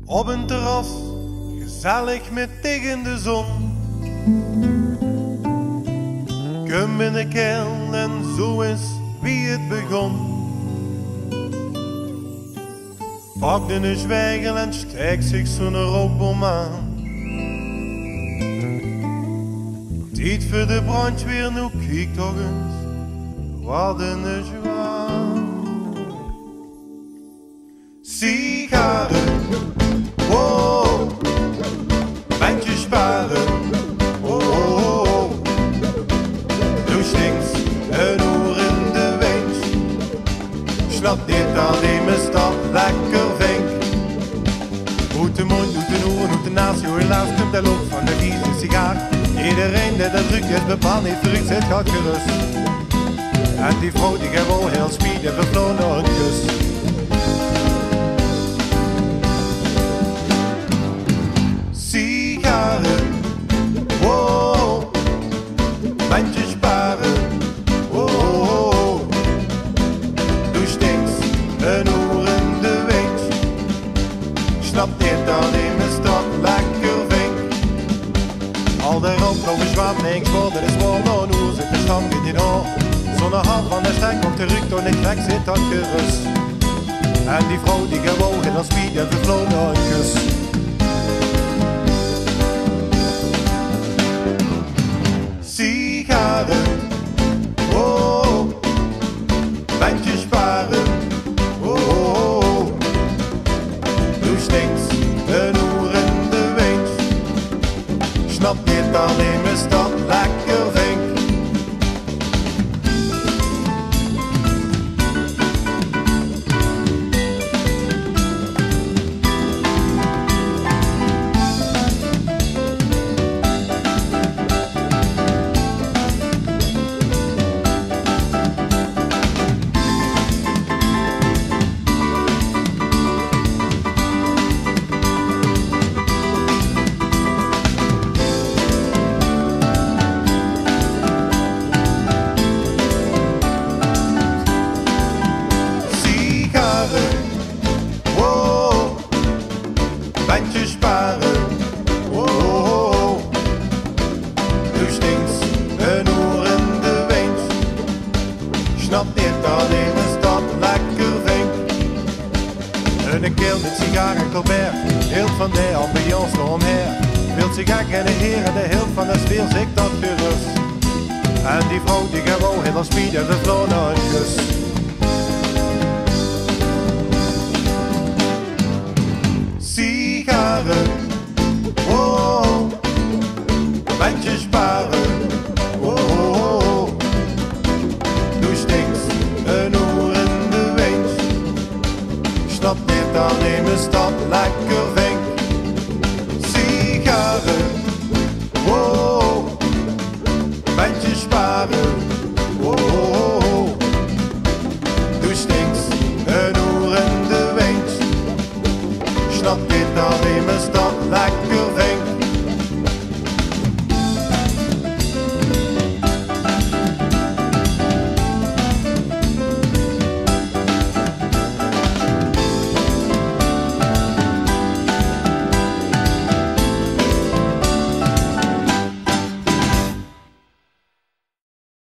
Op een terras, gezellig met tegen de zon. Kum in de keel en zo is wie het begon. Pakte een zwijgel en steekt zich zo'n rookbom aan. Tijd voor de brandweer, nu kijk toch eens wat een zwaan. Sigaren, oh, bandje sparen, oh, nu stinkt een oer in de wind. Slaat dit alleen mijn stad lekker vink. Hoed de mond, doet de oer, doet de naast, joh, helaas komt de loop van de vieze sigaar. Iedereen die dat druk is bepaald niet verrukt, zit gaat gerust. En die vrouw die gewoon heel speed vervlogen nog een kus. Sigaren, wow, bandje sparen, wow, nu stinkt een oer in de wind. Snapt dit alleen mijn stad lekker vink. Al de rook nog een zwart niks worden is gewoon nog hoe zit de stand in die oor. Zonder hand van de strek op de rug door de krek zit dat gerust. En die vrouw die gewogen als speed en vervlogen nog een kus. Sigaren, oh, bandje sparen, oh, nu stinkt een oer in de wind. Snap dit alleen mijn stad lekker vink. Bandje sparen, oh, nu stinkt een oer in de wind. Snap dit alleen een stad lekker vink. Een keel met sigaren Colbert, heel van de ambiance eromheen. Wilt zich gek en de heren, de heel van de sfeer zit dat gerust. En die vrouw die gewoon heel speed en vervlogen naar een kus. Sigaren, oh, bandje sparen, oh, nu stinkt een oer in de wind. Snap dit alleen mijn stad lekker vink. Sigaren, oh, bandje sparen, oh, nu stinkt een oer in de wind. Snap dit alleen mijn stad lekker